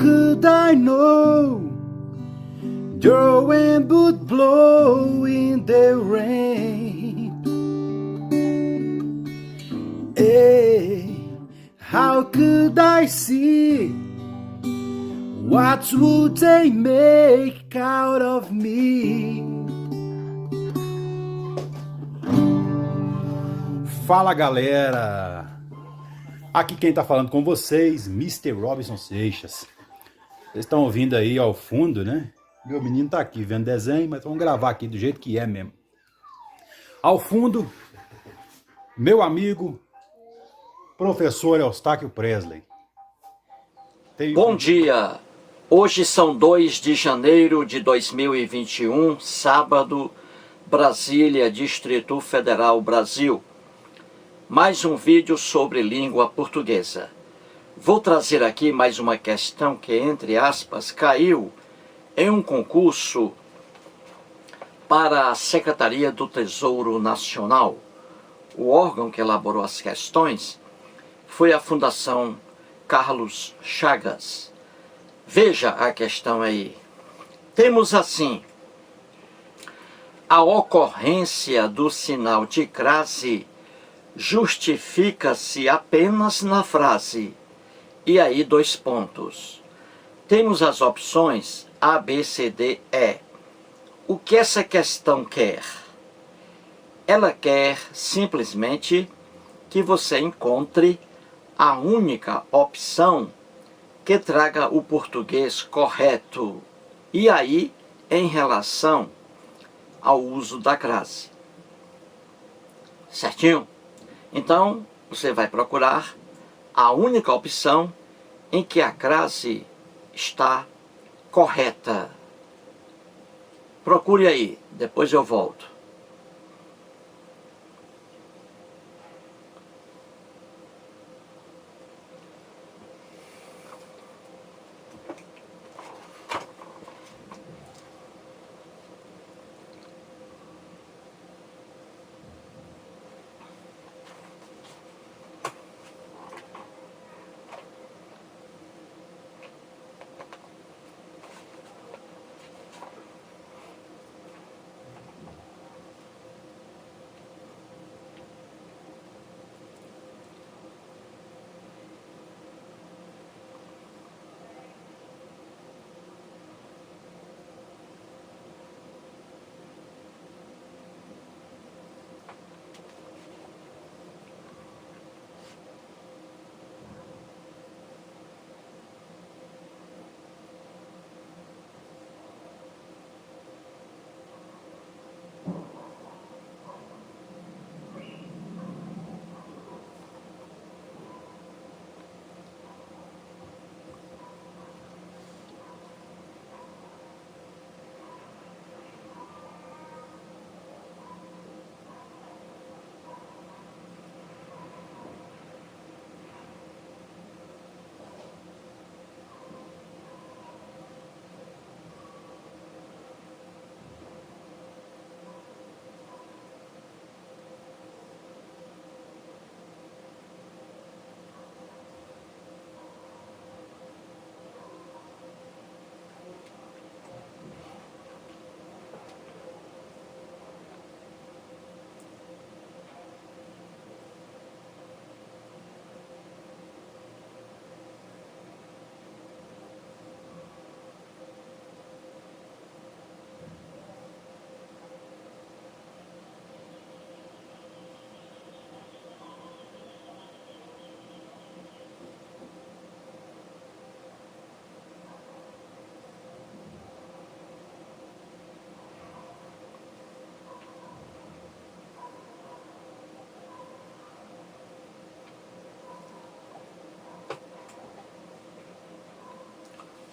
could I know your wind would blow in the rain? Hey, how could I see? What would they make out of me? Fala, galera! Aqui quem tá falando com vocês, Mr. Robson Seixas. Vocês estão ouvindo aí ao fundo, né? Meu menino tá aqui vendo desenho, mas vamos gravar aqui do jeito que é mesmo. Ao fundo, meu amigo, professor Eustáquio Presley. Bom dia! Hoje são 2 de janeiro de 2021, sábado, Brasília, Distrito Federal, Brasil. Mais um vídeo sobre língua portuguesa. Vou trazer aqui mais uma questão que, entre aspas, caiu em um concurso para a Secretaria do Tesouro Nacional. O órgão que elaborou as questões foi a Fundação Carlos Chagas. Veja a questão aí. Temos assim: a ocorrência do sinal de crase justifica-se apenas na frase. E aí 2 pontos. Temos as opções A, B, C, D, E. O que essa questão quer? Ela quer simplesmente que você encontre a única opção que traga o português correto. E aí, em relação ao uso da crase. Certinho? Então, você vai procurar a única opção em que a crase está correta. Procure aí, depois eu volto.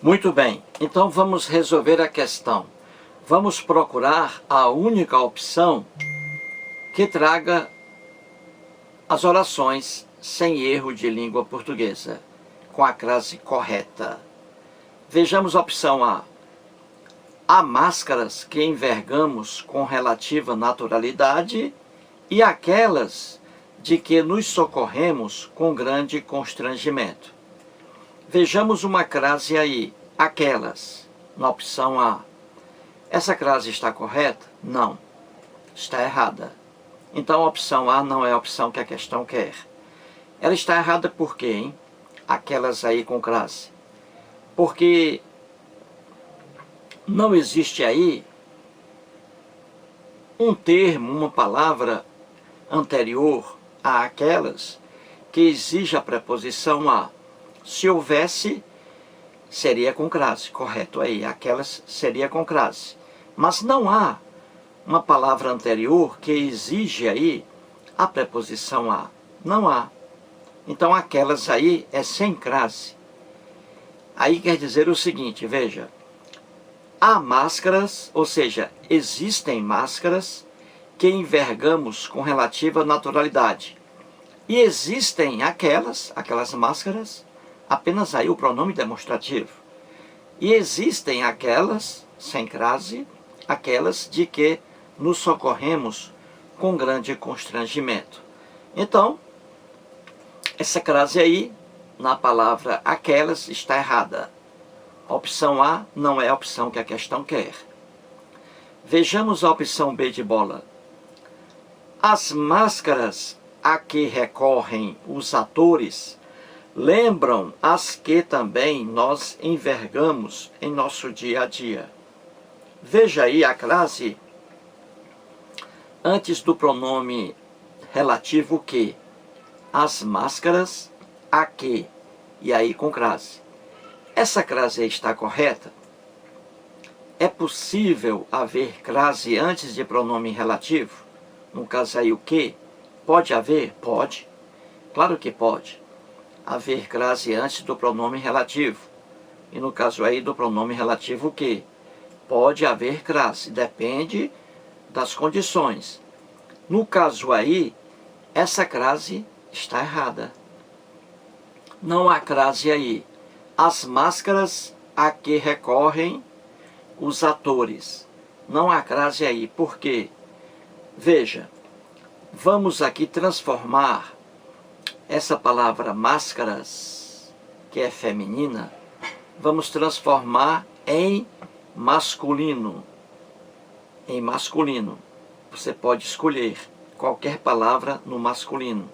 Muito bem, então vamos resolver a questão. Vamos procurar a única opção que traga as orações sem erro de língua portuguesa, com a crase correta. Vejamos a opção A. Há máscaras que envergamos com relativa naturalidade e aquelas de que nos socorremos com grande constrangimento. Vejamos uma crase aí, aquelas, na opção A. Essa crase está correta? Não, está errada. Então a opção A não é a opção que a questão quer. Ela está errada por quê, hein? Aquelas aí com crase. Porque não existe aí um termo, uma palavra anterior a aquelas que exija a preposição a. Se houvesse, seria com crase, correto aí, aquelas seria com crase. Mas não há uma palavra anterior que exige aí a preposição a. Não há. Então aquelas aí é sem crase. Aí quer dizer o seguinte, veja, há máscaras, ou seja, existem máscaras que envergamos com relativa naturalidade. E existem aquelas máscaras, apenas aí o pronome demonstrativo. E existem aquelas, sem crase, aquelas de que nos socorremos com grande constrangimento. Então, essa crase aí, na palavra aquelas, está errada. A opção A não é a opção que a questão quer. Vejamos a opção B de bola. As máscaras a que recorrem os atores lembram as que também nós envergamos em nosso dia a dia. Veja aí a crase antes do pronome relativo que. As máscaras a que. E aí com crase. Essa crase aí está correta? É possível haver crase antes de pronome relativo? No caso aí o que? Pode haver? Pode. Claro que pode haver crase antes do pronome relativo. E no caso aí do pronome relativo o que? Pode haver crase. Depende das condições. No caso aí, essa crase está errada. Não há crase aí. As máscaras a que recorrem os atores. Não há crase aí. Por quê? Veja, vamos aqui transformar essa palavra máscaras, que é feminina, vamos transformar em masculino. Em masculino. Você pode escolher qualquer palavra no masculino.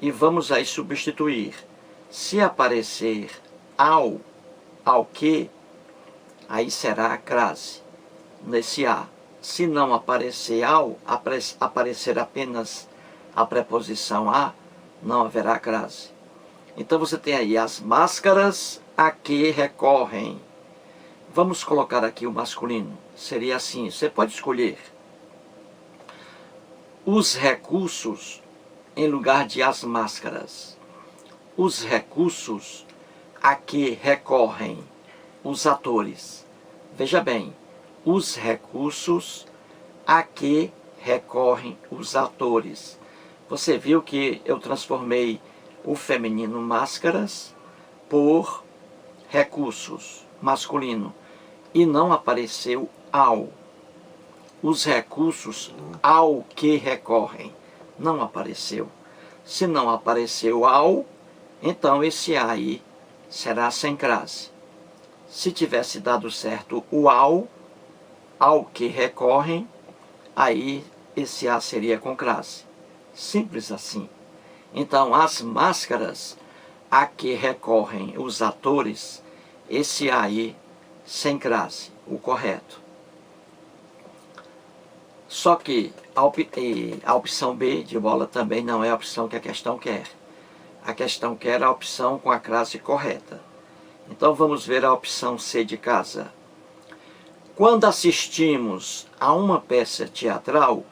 E vamos aí substituir. Se aparecer ao que, aí será a crase, nesse A. Se não aparecer aparecer apenas a preposição a, não haverá crase. Então você tem aí as máscaras a que recorrem. Vamos colocar aqui o masculino. Seria assim, você pode escolher. Os recursos em lugar de as máscaras. Os recursos a que recorrem os atores. Veja bem, os recursos a que recorrem os atores. Você viu que eu transformei o feminino máscaras por recursos, masculino, e não apareceu ao. Os recursos ao que recorrem, não apareceu. Se não apareceu ao, então esse A aí será sem crase. Se tivesse dado certo o ao que recorrem, aí esse A seria com crase. Simples assim. Então, as máscaras a que recorrem os atores, esse A aí sem crase, o correto. Só que a opção B de bola também não é a opção que a questão quer. A questão quer a opção com a crase correta. Então vamos ver a opção C de casa. Quando assistimos a uma peça teatral,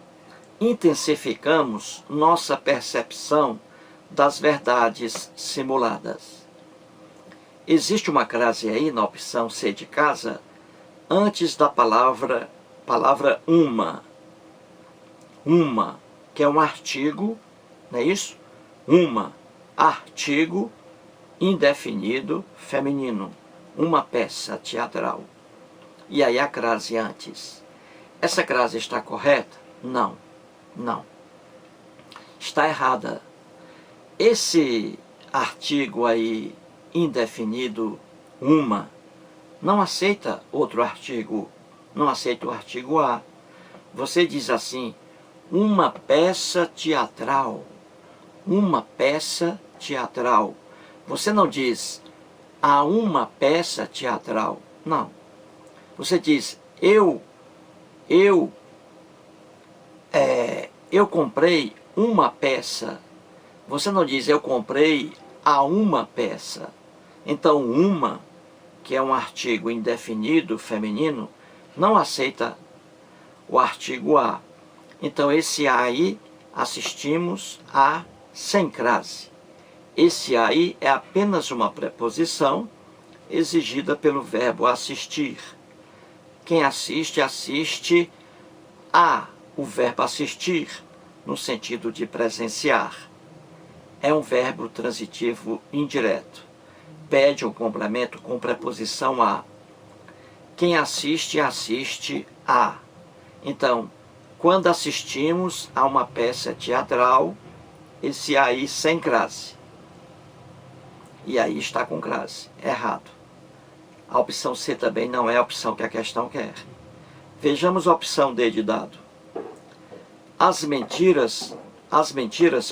intensificamos nossa percepção das verdades simuladas. Existe uma crase aí na opção C de casa, antes da palavra uma. Uma, que é um artigo, não é isso? Uma, artigo indefinido feminino. Uma peça teatral. E aí a crase antes. Essa crase está correta? Não. Não. Está errada. Esse artigo aí indefinido uma. Não aceita outro artigo, não aceita o artigo a. Você diz assim, uma peça teatral, uma peça teatral. Você não diz, há uma peça teatral, não. Você diz, eu comprei uma peça. Você não diz, eu comprei a uma peça. Então, uma, que é um artigo indefinido feminino, não aceita o artigo a. Então, esse a aí, assistimos a sem crase. Esse aí é apenas uma preposição exigida pelo verbo assistir. Quem assiste, assiste a o verbo assistir, no sentido de presenciar. É um verbo transitivo indireto. Pede um complemento com preposição a. Quem assiste, assiste a. Então, quando assistimos a uma peça teatral, esse aí sem crase. E aí está com crase. Errado. A opção C também não é a opção que a questão quer. Vejamos a opção D de dado. As mentiras,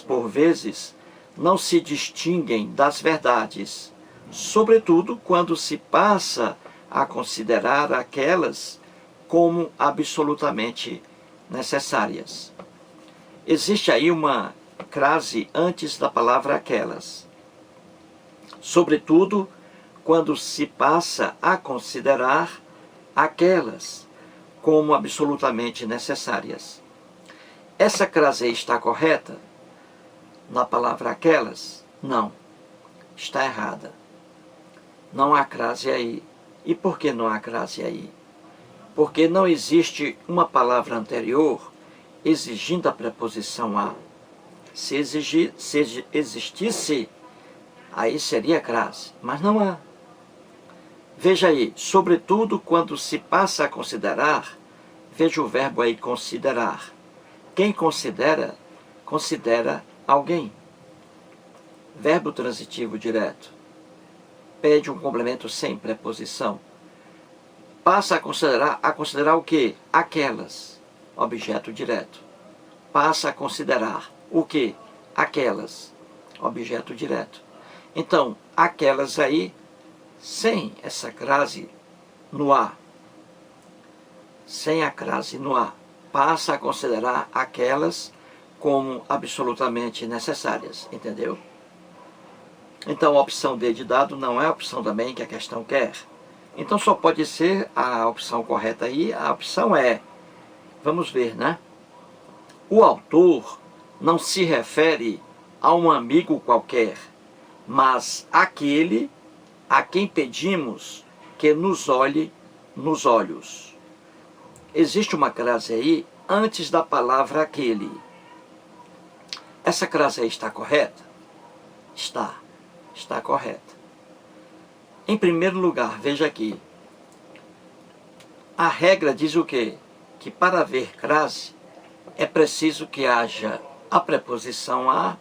por vezes, não se distinguem das verdades, sobretudo quando se passa a considerar aquelas como absolutamente necessárias. Existe aí uma crase antes da palavra aquelas. Sobretudo quando se passa a considerar aquelas como absolutamente necessárias. Essa crase está correta? Na palavra aquelas? Não. Está errada. Não há crase aí. E por que não há crase aí? Porque não existe uma palavra anterior exigindo a preposição a. Se existisse, aí seria crase. Mas não há. Veja aí, sobretudo quando se passa a considerar, veja o verbo aí considerar. Quem considera, considera alguém. Verbo transitivo direto. Pede um complemento sem preposição. Passa a considerar o quê? Aquelas. Objeto direto. Passa a considerar o quê? Aquelas. Objeto direto. Então, aquelas aí, sem essa crase no a. Sem a crase no a. Passa a considerar aquelas como absolutamente necessárias. Entendeu? Então, a opção D de dado não é a opção também que a questão quer. Então, só pode ser a opção correta aí. A opção é, vamos ver, né? O autor não se refere a um amigo qualquer, mas àquele a quem pedimos que nos olhe nos olhos. Existe uma crase aí antes da palavra aquele. Essa crase aí está correta? Está correta. Em primeiro lugar, veja aqui. A regra diz o quê? Que para haver crase é preciso que haja a preposição a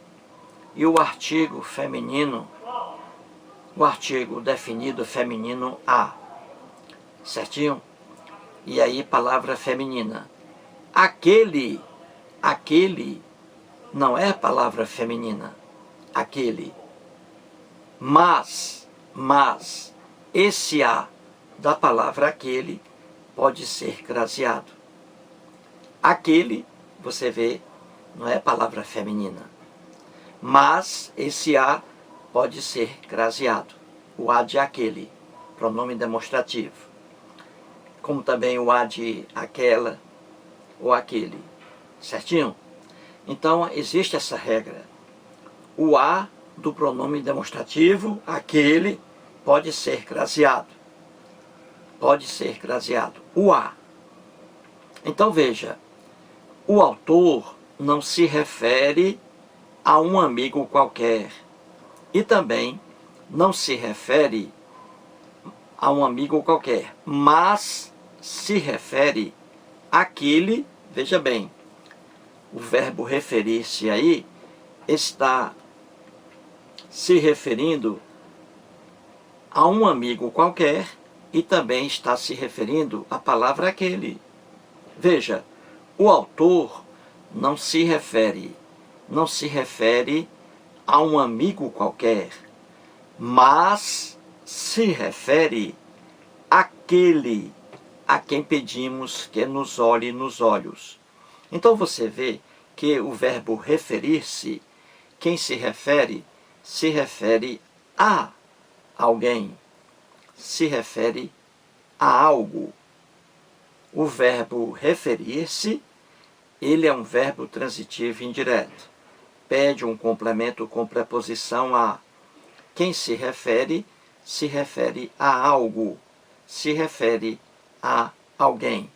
e o artigo feminino, o artigo definido feminino a. Certinho? E aí palavra feminina. Aquele não é palavra feminina. Aquele. Mas, esse a da palavra aquele pode ser craseado. Aquele, você vê, não é palavra feminina. Mas esse a pode ser craseado. O a de aquele, pronome demonstrativo. Como também o a de aquela ou aquele. Certinho? Então, existe essa regra. O a do pronome demonstrativo, aquele, pode ser craseado. Pode ser craseado. O a. Então, veja. O autor não se refere a um amigo qualquer. E também não se refere a um amigo qualquer. Mas se refere àquele, veja bem, o verbo referir-se aí está se referindo a um amigo qualquer e também está se referindo à palavra aquele. Veja, o autor não se refere a um amigo qualquer, mas se refere àquele a quem pedimos que nos olhe nos olhos. Então você vê que o verbo referir-se, quem se refere a alguém, se refere a algo. O verbo referir-se, ele é um verbo transitivo indireto. Pede um complemento com preposição a. Quem se refere a algo, se refere a alguém.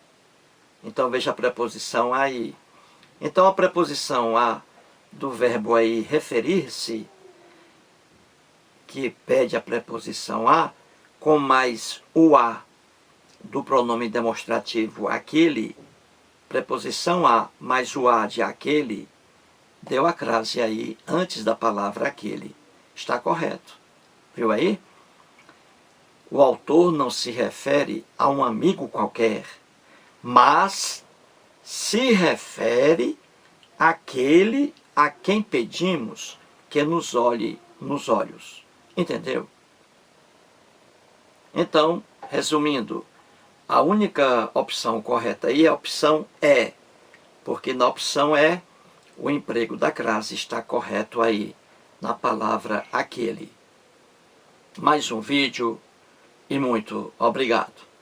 Então veja a preposição aí. Então a preposição a do verbo aí referir-se, que pede a preposição a, com mais o a do pronome demonstrativo aquele, preposição a mais o a de aquele, deu a crase aí antes da palavra aquele. Está correto. Viu aí? O autor não se refere a um amigo qualquer, mas se refere àquele a quem pedimos que nos olhe nos olhos. Entendeu? Então, resumindo, a única opção correta aí é a opção E, porque na opção E, o emprego da crase está correto aí, na palavra aquele. Mais um vídeo e muito obrigado.